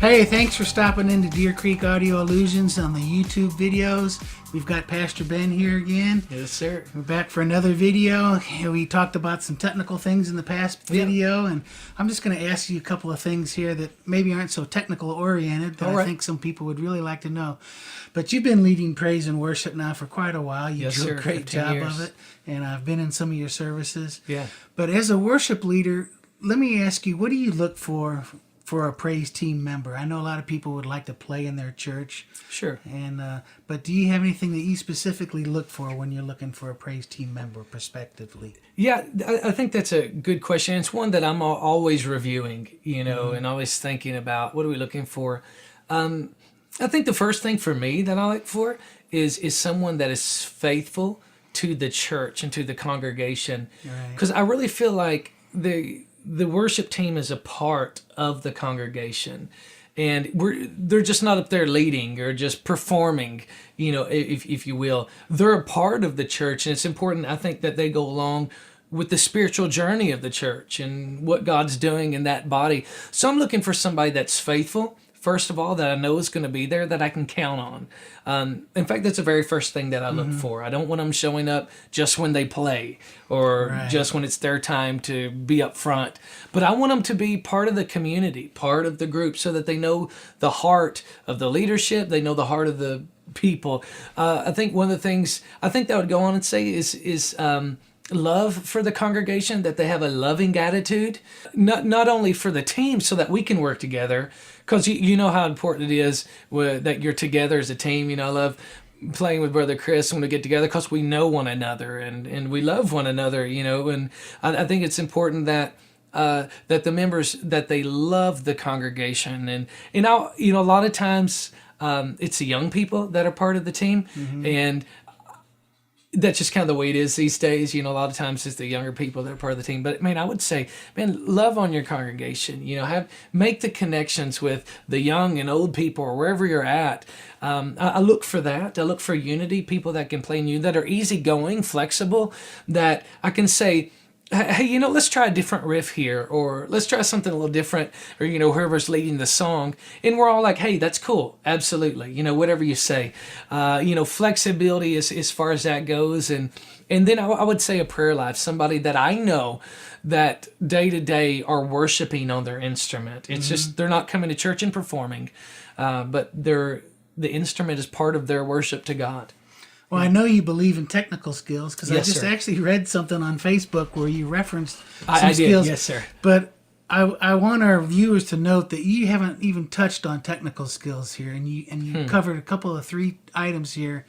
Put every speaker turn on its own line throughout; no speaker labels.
Hey, thanks for stopping into Deer Creek Audio Illusions on the YouTube videos. We've got Pastor Ben here again.
Yes, sir.
We're back for another video. We talked about some technical things in the past video, and I'm just going to ask you a couple of things here that maybe aren't so technical oriented that I think some people would really like to know. But you've been leading praise and worship now for quite a while. You do a great job of it, and I've been in some of your services.
Yeah.
But as a worship leader, let me ask you, what do you look for a praise team member? I know a lot of people would like to play in their church.
Sure.
And but do you have anything that you specifically look for when you're looking for a praise team member prospectively?
Yeah, I think that's a good question. It's one that I'm always reviewing, and always thinking about what are we looking for. I think the first thing for me that I look for is someone that is faithful to the church and to the congregation. Because I really feel like the worship team is a part of the congregation, and they're just not up there leading or just performing, if you will. They're a part of the church, and it's important, I think, that they go along with the spiritual journey of the church and what God's doing in that body. So I'm looking for somebody that's faithful, first of all, that I know is going to be there, that I can count on. In fact, that's the very first thing that I look for. I don't want them showing up just when they play or just when it's their time to be up front. But I want them to be part of the community, part of the group, so that they know the heart of the leadership, they know the heart of the people. I think one of the things I think that I would go on and say is love for the congregation, that they have a loving attitude, not only for the team so that we can work together, because you know how important it is that you're together as a team. I love playing with Brother Chris when we get together because we know one another and we love one another, and I think it's important that that the members, that they love the congregation, and a lot of times it's the young people that are part of the team, and that's just kind of the way it is these days. A lot of times it's the younger people that are part of the team. But I would say, love on your congregation. Make the connections with the young and old people or wherever you're at. I look for that. I look for unity, people that can play new, that are easygoing, flexible, that I can say, hey, let's try a different riff here, or let's try something a little different, or, whoever's leading the song. And we're all like, hey, that's cool. Absolutely. Whatever you say. Flexibility as far as that goes. And then I would say a prayer life, somebody that I know that day to day are worshiping on their instrument. It's just, they're not coming to church and performing, but the instrument is part of their worship to God.
Well, I know you believe in technical skills because I just actually read something on Facebook where you referenced some skills.
Yes, sir.
But I want our viewers to note that you haven't even touched on technical skills here, and you covered a couple of 3 items here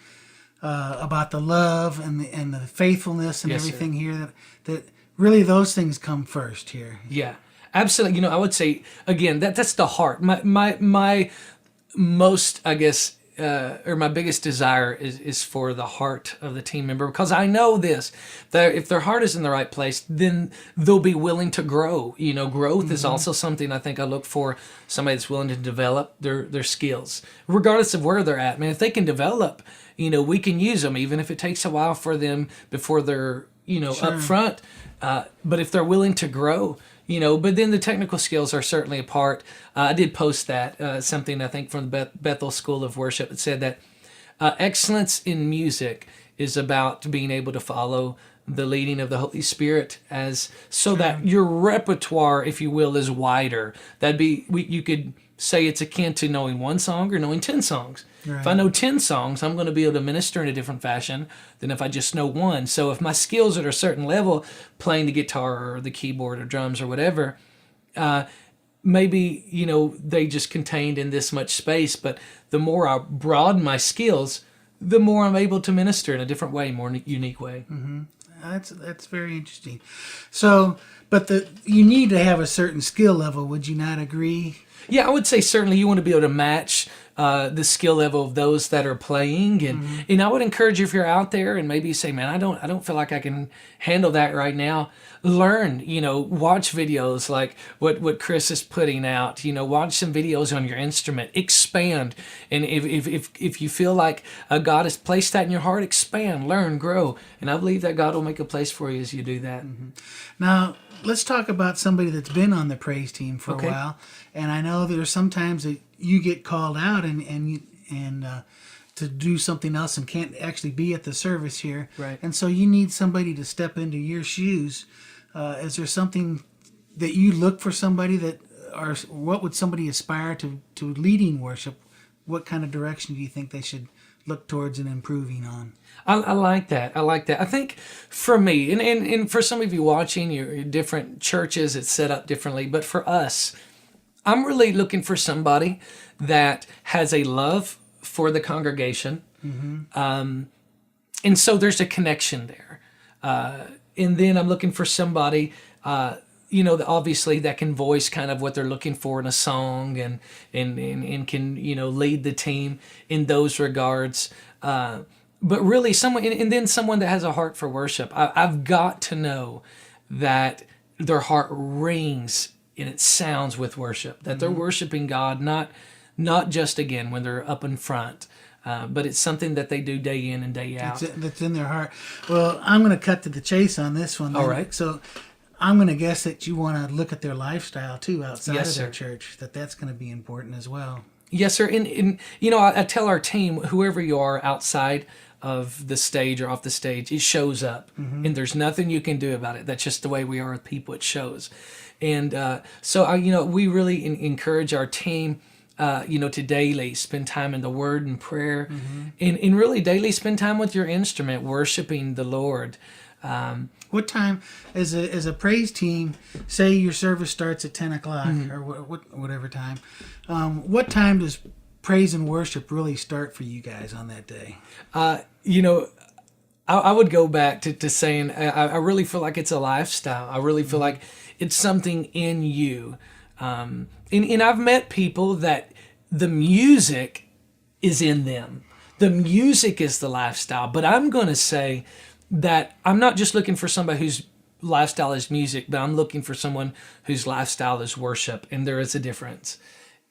about the love and the faithfulness and everything here. That really those things come first here.
Yeah, absolutely. I would say again that's the heart. My most, I guess, or my biggest desire is for the heart of the team member, because I know this, that if their heart is in the right place, then they'll be willing to grow. Growth is also something I think I look for, somebody that's willing to develop their skills, regardless of where they're at. If they can develop, we can use them, even if it takes a while for them before they're, up front. But if they're willing to grow, but then the technical skills are certainly a part. I did post that, something I think from the Bethel School of Worship. It said that excellence in music is about being able to follow the leading of the Holy Spirit, that your repertoire, if you will, is wider. You could say it's akin to knowing one song or knowing 10 songs. Right. If I know 10 songs, I'm going to be able to minister in a different fashion than if I just know one. So if my skills are at a certain level, playing the guitar or the keyboard or drums or whatever, maybe, they just contained in this much space. But the more I broaden my skills, the more I'm able to minister in a different way, more unique way.
Mm-hmm. That's very interesting. So, but you need to have a certain skill level. Would you not agree?
Yeah, I would say certainly you want to be able to match the skill level of those that are playing. And I would encourage you, if you're out there and maybe you say, man, I don't feel like I can handle that right now. Learn, watch videos like what Chris is putting out, watch some videos on your instrument, expand. And if you feel like God has placed that in your heart, expand, learn, grow. And I believe that God will make a place for you as you do that.
Now, let's talk about somebody that's been on the praise team for a while. And I know there's sometimes that you get called out and to do something else and can't actually be at the service here.
Right.
And so you need somebody to step into your shoes. Is there something that you look for somebody or what would somebody aspire to leading worship? What kind of direction do you think they should look towards and improving on?
I like that. I think for me, and for some of you watching, your different churches, it's set up differently. But for us, I'm really looking for somebody that has a love for the congregation. And so there's a connection there. And then I'm looking for somebody, obviously that can voice kind of what they're looking for in a song and can, lead the team in those regards. But really someone, and then someone that has a heart for worship. I've got to know that their heart rings and it sounds with worship, that they're worshiping God, not just again when they're up in front, but it's something that they do day in and day out.
That's in their heart. Well, I'm going to cut to the chase on this one.
All right.
So I'm going to guess that you want to look at their lifestyle too outside
Yes,
of their
sir.
church, that's going to be important as well.
Yes, sir. And I tell our team, whoever you are outside of the stage or off the stage, it shows up. And there's nothing you can do about it. That's just the way we are with people. It shows. And so, we really encourage our team, to daily spend time in the Word and prayer, and really daily spend time with your instrument, worshiping the Lord.
What time, as a praise team, say your service starts at 10 o'clock or whatever time, what time does praise and worship really start for you guys on that day?
I would go back to saying I really feel like it's a lifestyle. I really feel like it's something in you. And I've met people that the music is in them. The music is the lifestyle. But I'm going to say that I'm not just looking for somebody whose lifestyle is music, but I'm looking for someone whose lifestyle is worship. And there is a difference.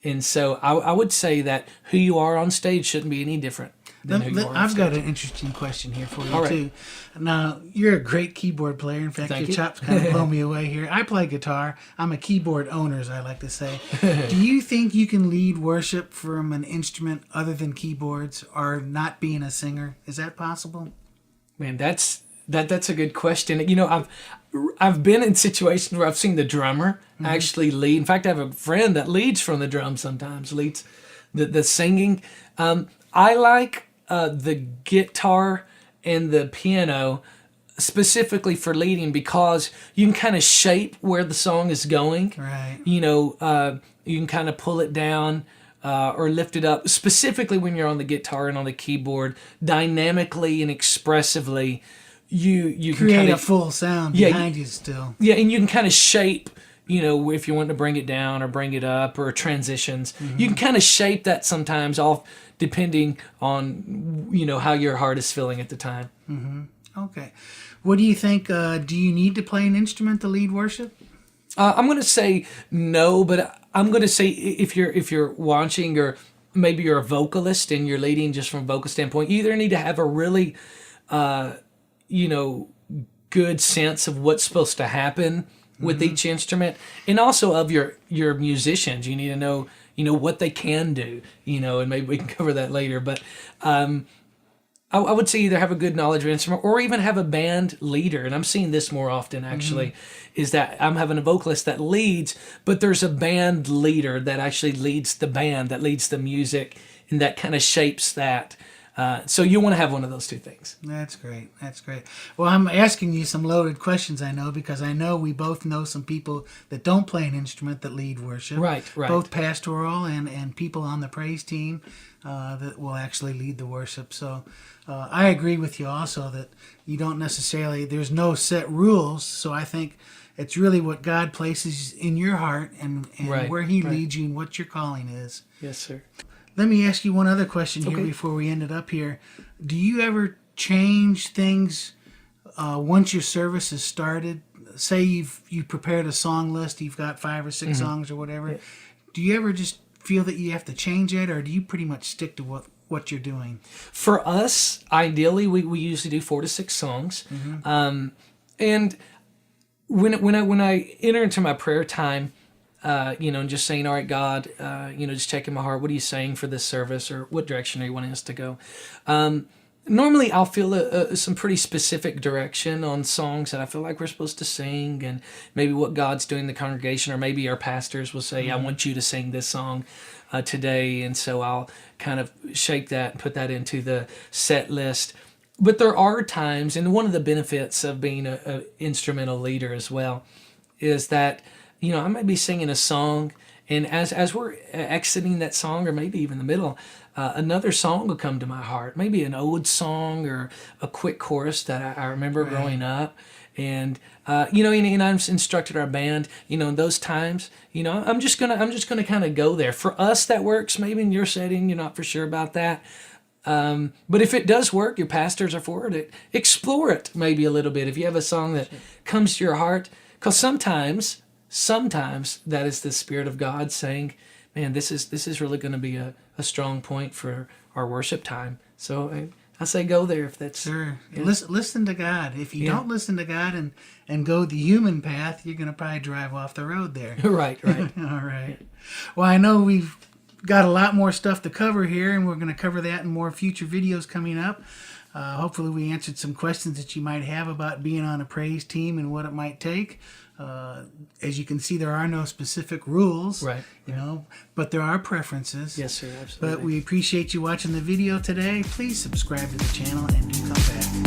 And so I would say that who you are on stage shouldn't be any different than who you are on
I've
stage.
got an interesting question here for you,
All right.
too. Now, you're a great keyboard player. In fact,
Thank
your
you.
chops kind of blow me away here. I play guitar. I'm a keyboard owner, as I like to say. Do you think you can lead worship from an instrument other than keyboards or not being a singer? Is that possible?
Man, that's a good question. I've been in situations where I've seen the drummer actually lead. In fact, I have a friend that leads from the drums sometimes, leads the singing. I like the guitar and the piano specifically for leading because you can kind of shape where the song is going.
Right.
You can kind of pull it down or lift it up, specifically when you're on the guitar and on the keyboard, dynamically and expressively. You can
Create
kind
a
of
full sound behind you still.
yeah, and you can kind of shape, if you want to bring it down or bring it up or transitions, you can kind of shape that sometimes off depending on, how your heart is feeling at the time.
Okay. What do you think? Do you need to play an instrument to lead worship?
I'm going to say no, but I'm going to say if you're watching or maybe you're a vocalist and you're leading just from a vocal standpoint, you either need to have a really, good sense of what's supposed to happen with each instrument, and also of your musicians. You need to know, what they can do, and maybe we can cover that later. But I would say either have a good knowledge of instrument or even have a band leader. And I'm seeing this more often actually, is that I'm having a vocalist that leads, but there's a band leader that actually leads the band, that leads the music, and that kind of shapes that. So you want to have one of those two things.
That's great. That's great. Well, I'm asking you some loaded questions, I know, because I know we both know some people that don't play an instrument that lead worship.
Right.
Both pastoral and people on the praise team that will actually lead the worship. So I agree with you also that you don't necessarily, there's no set rules. So I think it's really what God places in your heart and
Right,
where He
right.
leads you and what your calling is.
Yes, sir.
Let me ask you one other question here
Okay.
before we end it up here. Do you ever change things once your service has started? Say you prepared a song list, you've got 5 or 6 songs or whatever. Do you ever just feel that you have to change it, or do you pretty much stick to what you're doing?
For us, ideally, we usually do 4 to 6 songs. And when I enter into my prayer time, and just saying, all right, God, just checking my heart. What are you saying for this service, or what direction are you wanting us to go? Normally, I'll feel some pretty specific direction on songs that I feel like we're supposed to sing, and maybe what God's doing in the congregation, or maybe our pastors will say, I want you to sing this song today, and so I'll kind of shape that and put that into the set list. But there are times, and one of the benefits of being an instrumental leader as well is that, I might be singing a song, and as we're exiting that song, or maybe even the middle, another song will come to my heart. Maybe an old song or a quick chorus that I remember growing up. And and I've instructed our band, in those times, I'm just gonna kind of go there. For us, that works. Maybe in your setting, you're not for sure about that. But if it does work, your pastors are for it. Explore it maybe a little bit. If you have a song that comes to your heart, because sometimes that is the Spirit of God saying, man, this is really going to be a strong point for our worship time. So I say go there if that's...
Sure.
Yeah.
Listen to God. If you don't listen to God and go the human path, you're going to probably drive off the road there.
Right.
All right. Well, I know we've got a lot more stuff to cover here, and we're going to cover that in more future videos coming up. Hopefully we answered some questions that you might have about being on a praise team and what it might take. As you can see, there are no specific rules,
Right.
But there are preferences.
Yes, sir, absolutely.
But we appreciate you watching the video today. Please subscribe to the channel and do come back.